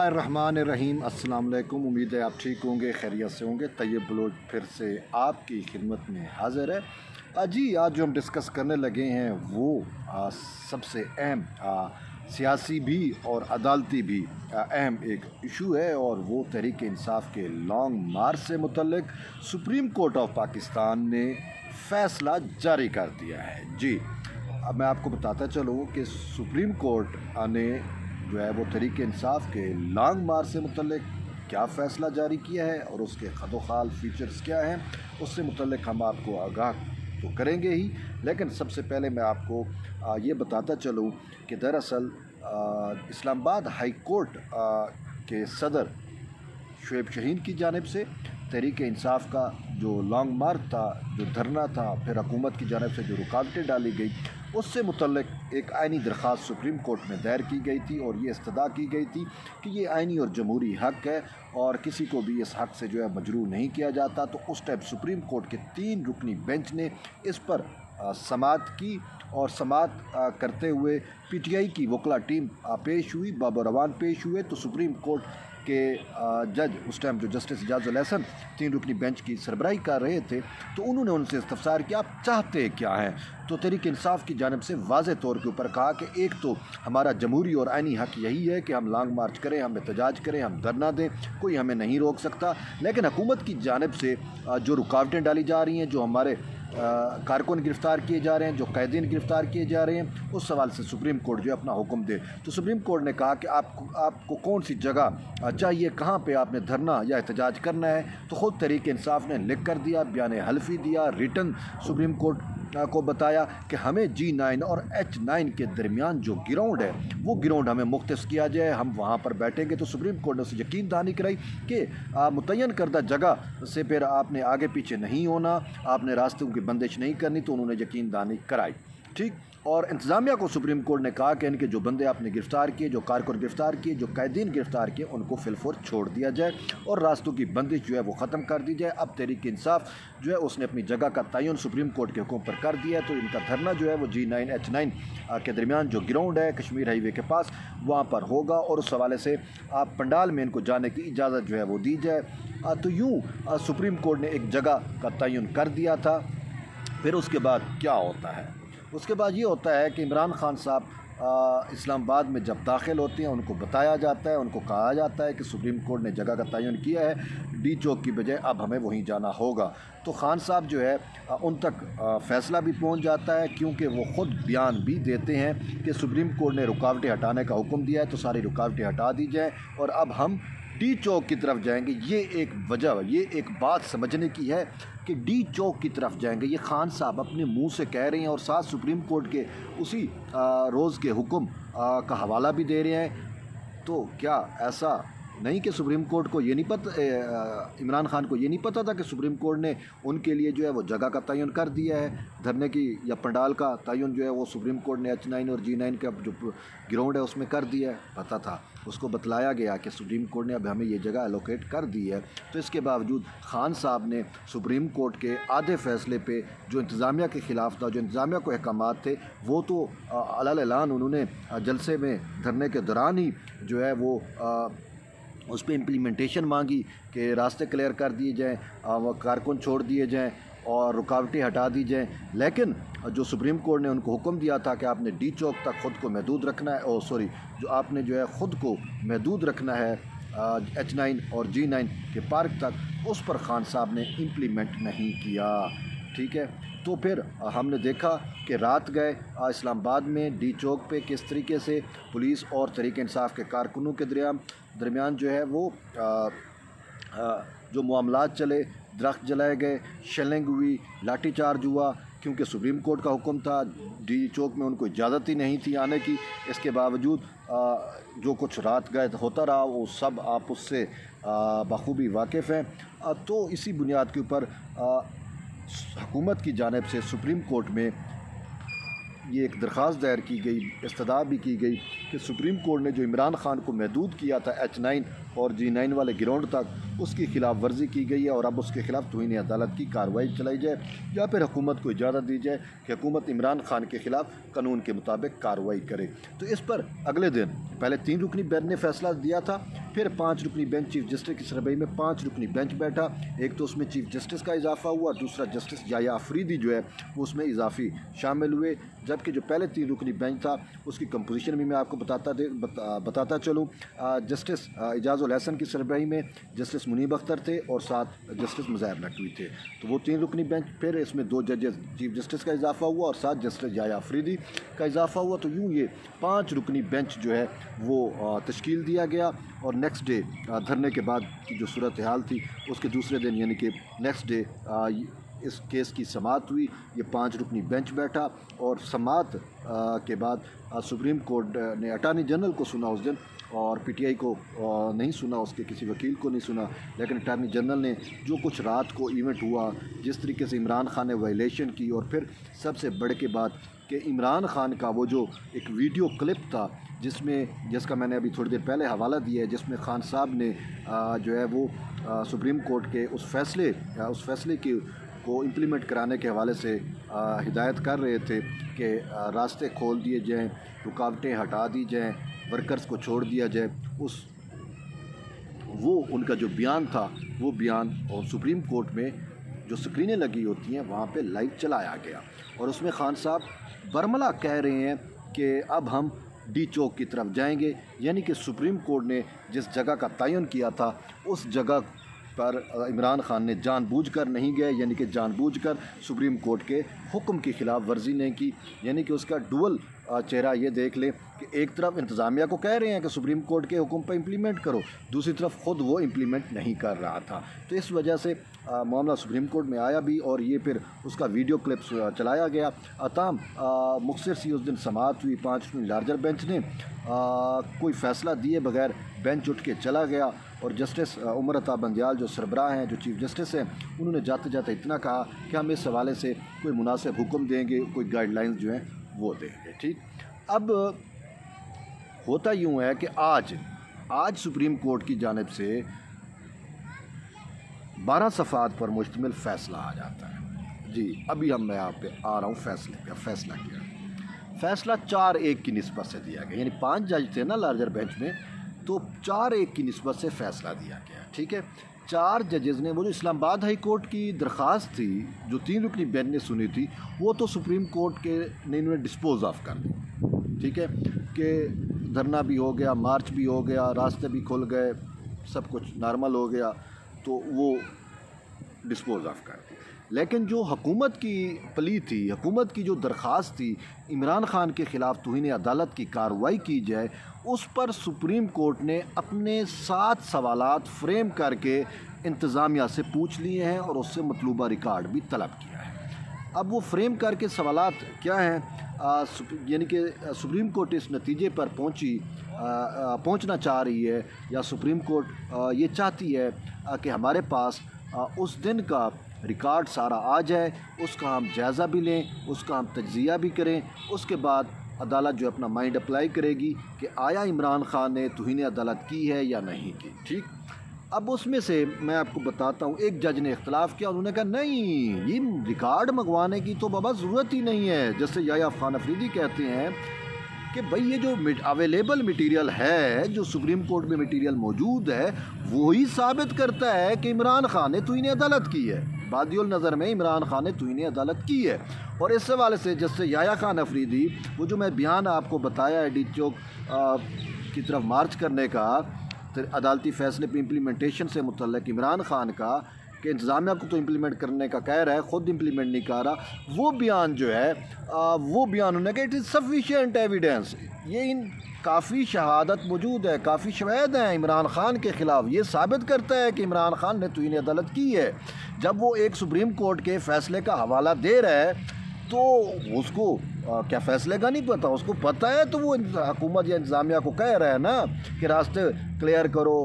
रहमान अस्सलाम वालेकुम। उम्मीद है आप ठीक होंगे, खैरियत से होंगे। तैयब बलोच फिर से आपकी खिदमत में हाज़िर है। जी आज जो हम डिस्कस करने लगे हैं वो सबसे अहम सियासी भी और अदालती भी अहम एक इशू है, और वो तहरीक इंसाफ के लॉन्ग मार्च से मुतल्लिक सुप्रीम कोर्ट ऑफ पाकिस्तान ने फ़ैसला जारी कर दिया है। जी अब मैं आपको बताता चलूँ कि सुप्रीम कोर्ट ने जो है वो तहरीक इंसाफ के लॉन्ग मार्च से मुतल्लिक क्या फ़ैसला जारी किया है और उसके खदोखाल फीचर्स क्या हैं, उससे मुतल्लिक हम आपको आगाह तो करेंगे ही। लेकिन सबसे पहले मैं आपको ये बताता चलूँ कि दरअसल इस्लामाबाद हाई कोर्ट के सदर शुएब शाहीन की जानिब से तहरीक इंसाफ का जो लॉन्ग मार्च था, जो धरना था, फिर हुकूमत की जानिब से जो रुकावटें डाली गई, उससे मुतल्लिक एक आइनी दरख्वास्त सुप्रीम कोर्ट में दायर की गई थी, और ये इस्तदा की गई थी कि ये आइनी और जमहूरी हक़ है और किसी को भी इस हक़ से जो है मजरूह नहीं किया जाता। तो उस टाइम सुप्रीम कोर्ट के 3 रुकनी बेंच ने इस पर समाअत की, और समाअत करते हुए PTI की वकला टीम पेश हुई, बाबर रवान पेश हुए। तो सुप्रीम कोर्ट के जज उस टाइम जो जस्टिस इजाज़ुल हसन 3 रुकनी बेंच की सरबराही कर रहे थे, तो उन्होंने उनसे इस्तफसार किया आप चाहते क्या हैं। तो तहरीक इंसाफ की जानिब से वाज़े तौर के ऊपर कहा कि एक तो हमारा जमहूरी और आइनी हक़ यही है कि हम लॉन्ग मार्च करें, हम एहतजाज करें, हम धरना दें, कोई हमें नहीं रोक सकता। लेकिन हुकूमत की जानिब से जो रुकावटें डाली जा रही हैं, जो हमारे कारकुन गिरफ़्तार किए जा रहे हैं, जो कैदीन गिरफ़्तार किए जा रहे हैं, उस सवाल से सुप्रीम कोर्ट जो है अपना हुक्म दे। तो सुप्रीम कोर्ट ने कहा कि आपको कौन सी जगह चाहिए, कहाँ पे आपने धरना या एहतजाज करना है। तो ख़ुद तहरीक इंसाफ ने लिख कर दिया, बयान हल्फ़ी दिया, रिटन सुप्रीम कोर्ट को बताया कि हमें G9 और H9 के दरमियान जो ग्राउंड है वो ग्राउंड हमें मुख्तस किया जाए, हम वहाँ पर बैठेंगे। तो सुप्रीम कोर्ट ने उसे यकीन दहानी कराई कि मुतय्यन करदा जगह से फिर आपने आगे पीछे नहीं होना, आपने रास्तों की बंदिश नहीं करनी। तो उन्होंने यकीन दहानी कराई, ठीक। और इंतज़ामिया को सुप्रीम कोर्ट ने कहा कि इनके जो बंदे आपने गिरफ़्तार किए, जो कारकुन गिरफ़्तार किए, जो कैदीन गिरफ़्तार किए, उनको फिलफोर छोड़ दिया जाए और रास्तों की बंदिश जो है वो ख़त्म कर दी जाए। अब तहरीक इंसाफ जो है उसने अपनी जगह का तयन सुप्रीम कोर्ट के हुक्म पर कर दिया है। तो इनका धरना जो है वो G9 H9 के दरमियान जो ग्राउंड है कश्मीर हाईवे के पास, वहाँ पर होगा, और उस हवाले से आप पंडाल में इनको जाने की इजाज़त जो है वो दी जाए। तो यूँ सुप्रीम कोर्ट ने एक जगह का तयन कर दिया था। फिर उसके बाद क्या होता है, उसके बाद ये होता है कि इमरान खान साहब इस्लामाबाद में जब दाखिल होते हैं, उनको बताया जाता है, उनको कहा जाता है कि सुप्रीम कोर्ट ने जगह का तयन किया है, D चौक की बजाय अब हमें वहीं जाना होगा। तो खान साहब जो है उन तक फ़ैसला भी पहुंच जाता है, क्योंकि वो ख़ुद बयान भी देते हैं कि सुप्रीम कोर्ट ने रुकावटें हटाने का हुक्म दिया है, तो सारी रुकावटें हटा दी जाएँ और अब हम D चौक की तरफ जाएंगे। ये एक वजह, ये एक बात समझने की है कि D चौक की तरफ जाएंगे। ये खान साहब अपने मुंह से कह रहे हैं और साथ सुप्रीम कोर्ट के उसी रोज़ के हुक्म का हवाला भी दे रहे हैं। तो क्या ऐसा नहीं कि सुप्रीम कोर्ट को ये नहीं पता, इमरान खान को ये नहीं पता था कि सुप्रीम कोर्ट ने उनके लिए जो है वो जगह का तयन कर दिया है, धरने की या पंडाल का तयन जो है वो सुप्रीम कोर्ट ने H9 और G9 का जो ग्राउंड है उसमें कर दिया है। पता था, उसको बतलाया गया कि सुप्रीम कोर्ट ने अब हमें ये जगह एलोकेट कर दी है। तो इसके बावजूद खान साहब ने सुप्रीम कोर्ट के आधे फ़ैसले पे जो इंतज़ामिया के ख़िलाफ़ था, जो इंतज़ामिया को अहकामात थे, वो तो अलल ऐलान उन्होंने जलसे में धरने के दौरान ही जो है वो उस पर इम्प्लीमेंटेशन मांगी कि रास्ते क्लियर कर दिए जाएँ, कारकुन छोड़ दिए जाएँ और रुकावटें हटा दी जाएँ। लेकिन जो सुप्रीम कोर्ट ने उनको हुक्म दिया था कि आपने D चौक तक ख़ुद को महदूद रखना है, जो आपने जो है ख़ुद को महदूद रखना है H9 और G9 के पार्क तक, उस पर खान साहब ने इम्प्लीमेंट नहीं किया, ठीक है। तो फिर हमने देखा कि रात गए इस्लामाबाद में D चौक पे किस तरीके से पुलिस और तहरीक इंसाफ के कारकुनों के दरमियान जो है वो जो मामलात चले, दरख्त जलाए गए, शेलिंग हुई, लाठी चार्ज हुआ, क्योंकि सुप्रीम कोर्ट का हुक्म था। D चौक में उनको इजाज़त ही नहीं थी आने की। इसके बावजूद जो कुछ रात गए होता रहा वो सब आप उससे बखूबी वाकिफ़ हैं। तो इसी बुनियाद के ऊपर हुकूमत की जानिब से सुप्रीम कोर्ट में ये एक दरख्वास्त दायर की गई, इस्तदा भी की गई कि सुप्रीम कोर्ट ने जो इमरान खान को महदूद किया था H9 और G9 वाले ग्राउंड तक, उसकी खिलाफ वर्जी की गई है और अब उसके खिलाफ तौहीन अदालत की कार्रवाई चलाई जाए, या फिर हुकूमत को इजाज़त दी जाए कि हुकूमत इमरान खान के खिलाफ कानून के मुताबिक कार्रवाई करे। तो इस पर अगले दिन पहले 3 रुकनी बेंच ने फ़ैसला दिया था, फिर 5 रुकनी बेंच चीफ जस्टिस की सरबराही में 5 रुकनी बेंच बैठा। एक तो उसमें चीफ जस्टिस का इजाफा हुआ, दूसरा जस्टिस याया अफरीदी जो है वो उसमें इजाफी शामिल हुए। जबकि जो पहले 3 रुकनी बेंच था उसकी कंपोजिशन भी मैं आपको बताता चलूँ। जस्टिस एजाजुल हसन की सरबराही में जस्टिस मुनीब अख्तर थे और 7 जस्टिस मुज़ाहिर नकवी थे। तो वो 3 रुकनी बेंच, फिर इसमें 2 जजेस चीफ जस्टिस का इजाफा हुआ और 7 जस्टिस याया अफरीदी का इजाफा हुआ। तो यूँ ये 5 रुकनी बेंच जो है वो तश्कील दिया गया। और नेक्स्ट डे धरने के बाद की जो सूरत हाल थी उसके दूसरे दिन यानी कि नेक्स्ट डे इस केस की समाअत हुई। ये 5 रुकनी बेंच बैठा और समाअत के बाद सुप्रीम कोर्ट ने अटॉर्नी जनरल को सुना उस दिन, और पीटीआई को नहीं सुना, उसके किसी वकील को नहीं सुना। लेकिन अटॉर्नी जनरल ने जो कुछ रात को इवेंट हुआ, जिस तरीके से इमरान खान ने वायलेशन की, और फिर सबसे बढ़ के बात कि इमरान खान का वो जो एक वीडियो क्लिप था जिसका मैंने अभी थोड़ी देर पहले हवाला दिया है, जिसमें खान साहब ने जो है वो सुप्रीम कोर्ट के उस फैसले को इम्प्लीमेंट कराने के हवाले से हिदायत कर रहे थे कि रास्ते खोल दिए जाएं, रुकावटें हटा दी जाएं, वर्कर्स को छोड़ दिया जाए। वो उनका जो बयान था वो बयान और सुप्रीम कोर्ट में जो स्क्रीनें लगी होती हैं वहाँ पे लाइव चलाया गया, और उसमें खान साहब बरमला कह रहे हैं कि अब हम डी चौक की तरफ जाएंगे। यानी कि सुप्रीम कोर्ट ने जिस जगह का तयन किया था उस जगह पर इमरान खान ने जानबूझकर नहीं गए, यानी कि जानबूझकर सुप्रीम कोर्ट के हुक्म की खिलाफ वर्जी नहीं की। यानी कि उसका डुअल चेहरा ये देख लें कि एक तरफ इंतज़ामिया को कह रहे हैं कि सुप्रीम कोर्ट के हुक्म पर इम्प्लीमेंट करो, दूसरी तरफ ख़ुद वो इम्प्लीमेंट नहीं कर रहा था। तो इस वजह से मामला सुप्रीम कोर्ट में आया भी, और ये फिर उसका वीडियो क्लिप्स चलाया गया। अताम मुख्तसर सी उस दिन समाअत हुई। 5 लार्जर बेंच ने कोई फ़ैसला दिए बगैर बेंच उठ के चला गया, और जस्टिस उमर अता बंदियाल जो सरबराह हैं, जो चीफ जस्टिस हैं, उन्होंने जाते जाते इतना कहा कि हम इस हवाले से कोई मुनासिब हुक्म देंगे, कोई गाइडलाइंस जो हैं वो देंगे। ठीक, अब होता यूँ है कि आज सुप्रीम कोर्ट की जानिब से 12 सफ़ात पर मुश्तमिल फ़ैसला आ जाता है। जी, अभी मैं यहाँ पे आ रहा हूँ फ़ैसला किया। फ़ैसला 4-1 की निस्बत से दिया गया, यानी 5 जज थे ना लार्जर बेंच में, तो 4-1 की निस्बत से फ़ैसला दिया गया। ठीक है, 4 जजेज़ ने वो जो इस्लामाबाद हाई कोर्ट की दरख्वास्त थी जो 3 रुकनी बेंच ने सुनी थी, वो तो सुप्रीम कोर्ट के ने इन्होंने डिस्पोज ऑफ कर दी। ठीक है, कि धरना भी हो गया, मार्च भी हो गया, रास्ते भी खुल गए, सब कुछ नॉर्मल हो गया, तो वो डिस्पोज ऑफ कर दी। लेकिन जो हुकूमत की प्ली थी, हुकूमत की जो दरख्वास्त थी इमरान खान के ख़िलाफ़ तौहीन अदालत की कार्रवाई की जाए, उस पर सुप्रीम कोर्ट ने अपने 7 सवालात फ्रेम करके इंतज़ामिया से पूछ लिए हैं और उससे मतलूबा रिकॉर्ड भी तलब किया है। अब वो फ्रेम करके सवालात क्या हैं, यानी कि सुप्रीम कोर्ट इस नतीजे पर पहुंचना चाह रही है, या सुप्रीम कोर्ट ये चाहती है कि हमारे पास उस दिन का रिकॉर्ड सारा आ जाए, उसका हम जायज़ा भी लें, उसका हम तज्ज़िया भी करें, उसके बाद अदालत जो अपना माइंड अप्लाई करेगी कि आया इमरान खान ने तौहीन अदालत की है या नहीं की। ठीक, अब उसमें से मैं आपको बताता हूँ, एक जज ने इख्तलाफ किया, उन्होंने कहा नहीं, ये रिकॉर्ड मंगवाने की तो बाबा ज़रूरत ही नहीं है। जैसे याया खान अफरीदी कहते हैं कि भाई ये जो अवेलेबल मटेरियल है, जो सुप्रीम कोर्ट में मटेरियल मौजूद है, वही साबित करता है कि इमरान खान ने तौहीन अदालत की है। बादियुल नज़र में इमरान खान ने तौहीन अदालत की है। और इस हवाले से जैसे याया खान अफरीदी, वो जो मैं बयान आपको बताया है डी चौक की तरफ मार्च करने का, अदालती फ़ैसले पे इम्प्लीमेंटेशन से मुतल्लिक़ इमरान खान का, कि इंतज़ामिया को तो इम्प्लीमेंट करने का कह रहा है, ख़ुद इम्प्लीमेंट नहीं कर रहा, वो बयान जो है वो बयान उन्होंने कहा इट इज़ सफिशिएंट एविडेंस, ये इन काफ़ी शहादत मौजूद है, काफ़ी शवाहिद हैं इमरान खान के ख़िलाफ़, ये साबित करता है कि इमरान खान ने तौहीन अदालत की है। जब वो एक सुप्रीम कोर्ट के फ़ैसले का हवाला दे रहा है तो उसको क्या फ़ैसले का नहीं पता, उसको पता है, तो वो हुकूमत या इंतज़ामिया को कह रहा है ना कि रास्ते क्लियर करो,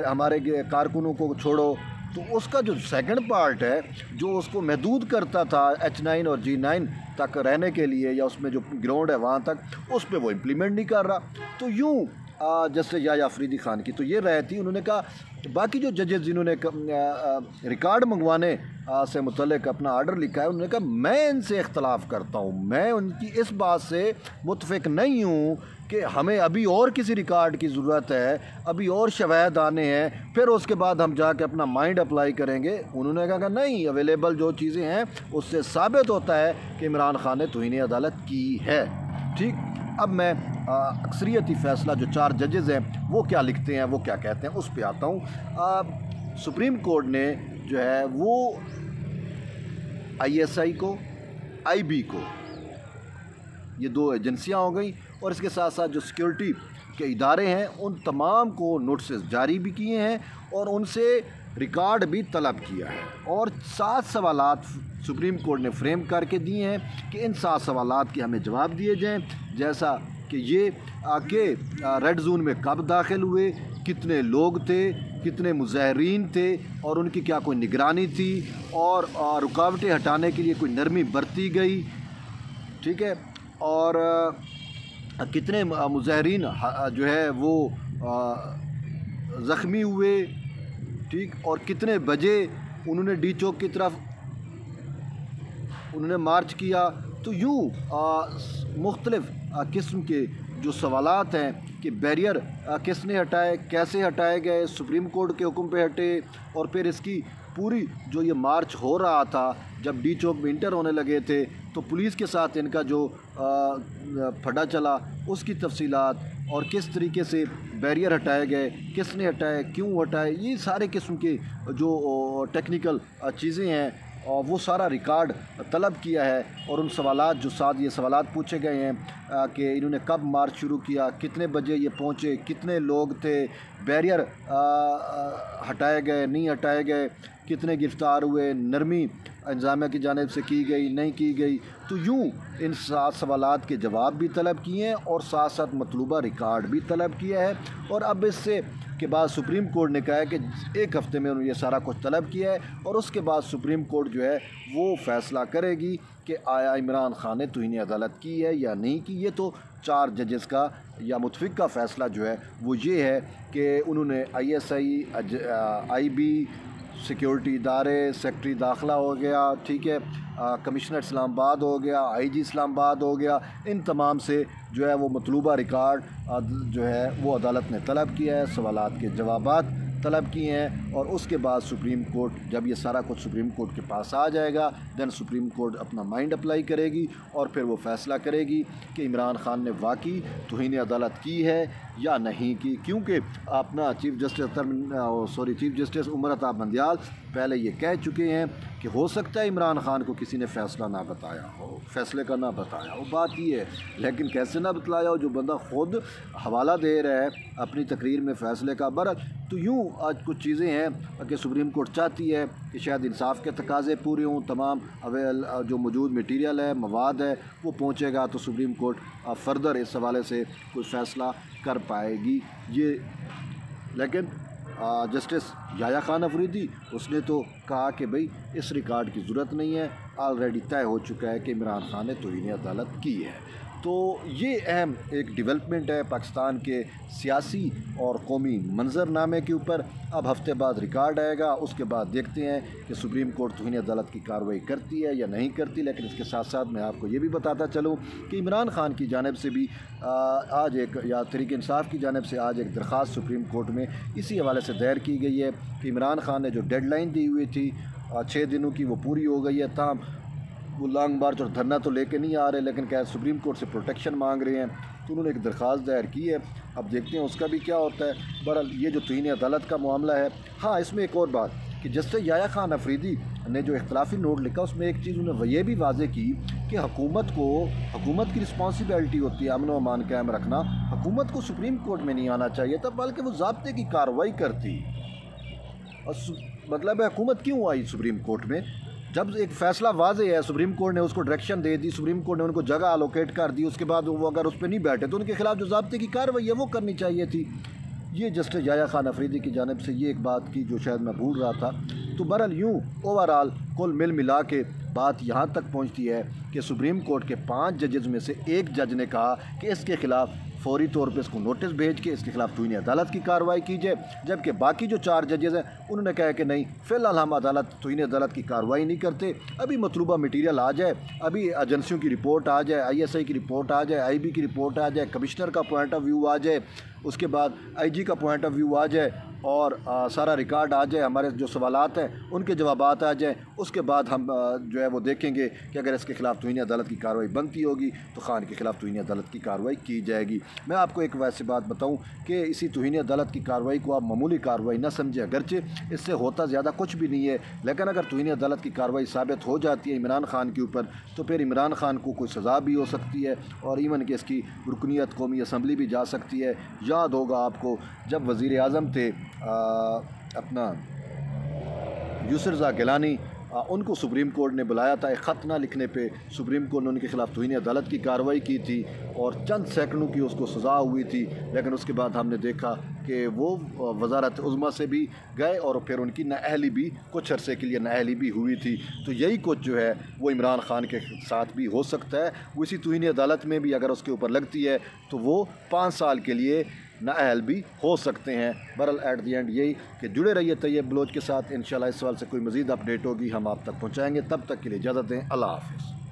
हमारे कारकुनों को छोड़ो। तो उसका जो सेकंड पार्ट है, जो उसको महदूद करता था H9 और G9 तक रहने के लिए, या उसमें जो ग्राउंड है वहाँ तक, उस पर वो इम्प्लीमेंट नहीं कर रहा। तो यूँ जस्टिस याया अफरीदी खान की, तो ये राय थी। उन्होंने कहा बाकी जो जजेस जिन्होंने रिकॉर्ड मंगवाने से मुतल्लिक अपना आर्डर लिखा है, उन्होंने कहा मैं इनसे इख्तलाफ करता हूँ, मैं उनकी इस बात से मुत्तफिक नहीं हूँ कि हमें अभी और किसी रिकॉर्ड की ज़रूरत है, अभी और शवाहद आने हैं, फिर उसके बाद हम जाके अपना माइंड अप्लाई करेंगे। उन्होंने कहा नहीं, अवेलेबल जो चीज़ें हैं उससे साबित होता है कि इमरान खान ने तौहीन अदालत की है। ठीक, अब मैं अक्सरियती फ़ैसला जो 4 जजेज़ हैं वो क्या लिखते हैं, वो क्या कहते हैं, उस पे आता हूँ। सुप्रीम कोर्ट ने जो है वो ISI को, IB को, ये 2 एजेंसियाँ हो गई, और इसके साथ साथ जो सिक्योरिटी के इदारे हैं उन तमाम को नोटिस जारी भी किए हैं और उनसे रिकॉर्ड भी तलब किया है, और 7 सवालात सुप्रीम कोर्ट ने फ्रेम करके दिए हैं कि इन 7 सवालात के हमें जवाब दिए जाएं, जैसा कि ये कि रेड जोन में कब दाखिल हुए, कितने लोग थे, कितने मुज़ाहरीन थे और उनकी क्या कोई निगरानी थी, और रुकावटें हटाने के लिए कोई नरमी बरती गई, ठीक है, और कितने मुज़ाहरीन जो है वो ज़ख्मी हुए, ठीक, और कितने बजे उन्होंने डी चौक की तरफ उन्होंने मार्च किया। तो यूँ मुख्तलिफ़ किस्म के जो सवालात हैं कि बैरियर किसने हटाए, कैसे हटाए गए, सुप्रीम कोर्ट के हुक्म पे हटे, और फिर इसकी पूरी जो ये मार्च हो रहा था, जब डी चौक में इंटर होने लगे थे तो पुलिस के साथ इनका जो फटा चला उसकी तफसीलात, और किस तरीके से बैरियर हटाए गए, किसने हटाए, क्यों हटाए, ये सारे किस्म के जो टेक्निकल चीज़ें हैं और वो सारा रिकॉर्ड तलब किया है। और उन सवालात जो 7 ये सवालात पूछे गए हैं कि इन्होंने कब मार्च शुरू किया, कितने बजे ये पहुँचे, कितने लोग थे, बैरियर हटाए गए, नहीं हटाए गए, कितने गिरफ़्तार हुए, नरमी इंतज़ामिया की जानिब से की गई, नहीं की गई। तो यूँ इन 7 सवालात के जवाब भी तलब किए हैं और साथ साथ मतलूबा रिकॉर्ड भी तलब किया है। और अब इससे के बाद सुप्रीम कोर्ट ने कहा है कि 1 हफ़्ते में उन्होंने ये सारा कुछ तलब किया है, और उसके बाद सुप्रीम कोर्ट जो है वो फ़ैसला करेगी कि आया इमरान खान ने तौहीन अदालत की है या नहीं की। ये तो 4 जजेस का या मुतफ़िक़ का फ़ैसला जो है वो ये है कि उन्होंने ISI, IB, सिक्योरिटी इदारे, सेक्रेटरी दाखिला हो गया, ठीक है, कमिश्नर इस्लामाबाद हो गया, IG इस्लामाबाद हो गया, इन तमाम से जो है वो मतलूबा रिकॉर्ड जो है वो अदालत ने तलब किया है, सवालात के जवाबात तलब किए हैं। और उसके बाद सुप्रीम कोर्ट, जब ये सारा कुछ सुप्रीम कोर्ट के पास आ जाएगा, दैन सुप्रीम कोर्ट अपना माइंड अप्लाई करेगी और फिर वो फ़ैसला करेगी कि इमरान खान ने वाकई तौहीन अदालत की है या नहीं की। क्योंकि अपना चीफ जस्टिस उमर अता बंदियाल पहले ये कह चुके हैं कि हो सकता है इमरान खान को किसी ने फ़ैसला ना बताया हो, फ़ैसले का ना बताया हो, बात ये है, लेकिन कैसे ना बतलाया हो, जो बंदा ख़ुद हवाला दे रहा है अपनी तकरीर में फ़ैसले का बरत। तो यूँ आज कुछ चीज़ें हैं कि सुप्रीम कोर्ट चाहती है कि शायद इंसाफ के तकाज़े पूरे हों, तमाम जो मौजूद मटीरियल है, मवाद है, वो पहुँचेगा तो सुप्रीम कोर्ट फ़र्दर इस हवाले से कोई फ़ैसला कर पाएगी। ये लेकिन जस्टिस याया खान अफरीदी उसने तो कहा कि भाई इस रिकॉर्ड की ज़रूरत नहीं है, ऑलरेडी तय हो चुका है कि इमरान खान ने तौहीन अदालत की है। तो ये अहम एक डेवलपमेंट है पाकिस्तान के सियासी और कौमी मंजरनामे के ऊपर। अब हफ्ते बाद रिकॉर्ड आएगा, उसके बाद देखते हैं कि सुप्रीम कोर्ट तौहीन अदालत की कार्रवाई करती है या नहीं करती। लेकिन इसके साथ साथ मैं आपको ये भी बताता चलूँ कि इमरान खान की जानिब से भी आज एक, या तहरीक इंसाफ की जानिब से आज एक दरख्वास्त सुप्रीम कोर्ट में इसी हवाले से दायर की गई है कि इमरान खान ने जो डेडलाइन दी हुई थी 6 दिनों की, वो पूरी हो गई है। ताहम वो लॉन्ग मार्च और धरना तो लेके नहीं आ रहे, लेकिन क्या सुप्रीम कोर्ट से प्रोटेक्शन मांग रहे हैं, तो उन्होंने एक दरख्वास्त दायर की है। अब देखते हैं उसका भी क्या होता है। बहरहाल ये जो तौहीन अदालत का मामला है, हाँ इसमें एक और बात कि जस्टिस याया खान अफरीदी ने जो इख्तलाफी नोट लिखा उसमें एक चीज़ उन्होंने ये भी वाज़े की कि हुकूमत की रिस्पॉन्सिबिलिटी होती है अमन व अमान कायम रखना। हुकूमत को सुप्रीम कोर्ट में नहीं आना चाहिए था, बल्कि वो ज़ाब्ते की कार्रवाई करती। और मतलब है हुकूमत क्यों आई सुप्रीम कोर्ट में, जब एक फ़ैसला वाज़े है, सुप्रीम कोर्ट ने उसको डायरेक्शन दे दी, सुप्रीम कोर्ट ने उनको जगह अलोकेट कर दी, उसके बाद वो अगर उस पर नहीं बैठे तो उनके खिलाफ जो ज़ाब्ते की कार्रवाई है वो करनी चाहिए थी। ये जस्टिस याया खान अफरीदी की जानिब से ये एक बात की जो शायद मैं भूल रहा था। तो बहरहाल यूँ ओवरऑल कुल मिला के बात यहाँ तक पहुँचती है कि सुप्रीम कोर्ट के 5 जजेज़ में से एक जज ने कहा कि इसके ख़िलाफ़ फौरी तौर पे इसको नोटिस भेज के इसके खिलाफ तौहीन अदालत की कार्रवाई की जाए। जबकि बाकी जो 4 जजेज़ हैं उन्होंने कहा कि नहीं, फ़िलहाल हम तौहीन अदालत की कार्रवाई नहीं करते, अभी मतलूबा मटीरियल आ जाए, अभी एजेंसियों की रिपोर्ट आ जाए, ISI की रिपोर्ट आ जाए, IB की रिपोर्ट आ जाए, कमिश्नर का पॉइंट ऑफ व्यू आ जाए, उसके बाद IG का पॉइंट ऑफ व्यू आ जाए और सारा रिकॉर्ड आ जाए, हमारे जो सवालात हैं उनके जवाबात आ जाए। उसके बाद हम जो है वो देखेंगे कि अगर इसके खिलाफ तौहीन अदालत की कार्रवाई बनती होगी तो खान के खिलाफ तौहीन अदालत की कार्रवाई की जाएगी। मैं आपको एक वैसी बात बताऊं कि इसी तौहीन अदालत की कार्रवाई को आप मामूली कार्रवाई ना समझें, अगरचे इससे होता ज़्यादा कुछ भी नहीं है, लेकिन अगर तौहीन अदालत की कार्रवाई साबित हो जाती है इमरान खान के ऊपर तो फिर इमरान खान को कोई सज़ा भी हो सकती है और इवन कि इसकी रुकनीत कौमी असम्बली भी जा सकती है। याद होगा आपको जब वज़ीर आज़म थे अपना यूसुफ रज़ा गिलानी, उनको सुप्रीम कोर्ट ने बुलाया था एक ख़त ना लिखने पे, सुप्रीम कोर्ट ने उनके खिलाफ तौहीन अदालत की कार्रवाई की थी और चंद सेकंडों की उसको सज़ा हुई थी। लेकिन उसके बाद हमने देखा कि वो वज़ारत उज़्मा से भी गए और फिर उनकी नाअहली भी कुछ अरसे के लिए नाअहली भी हुई थी। तो यही कुछ जो है वो इमरान खान के साथ भी हो सकता है। वो इसी तौहीन अदालत में भी अगर उसके ऊपर लगती है तो वो 5 साल के लिए नाअहल भी हो सकते हैं। बहरहाल एट दी एंड यही कि जुड़े रहिए तैयब बलोच के साथ। इंशाल्लाह इस सवाल से कोई मज़ीद अपडेट होगी हम आप तक पहुँचाएँगे। तब तक के लिए इजाज़त दें। अल्लाह हाफ़िज़।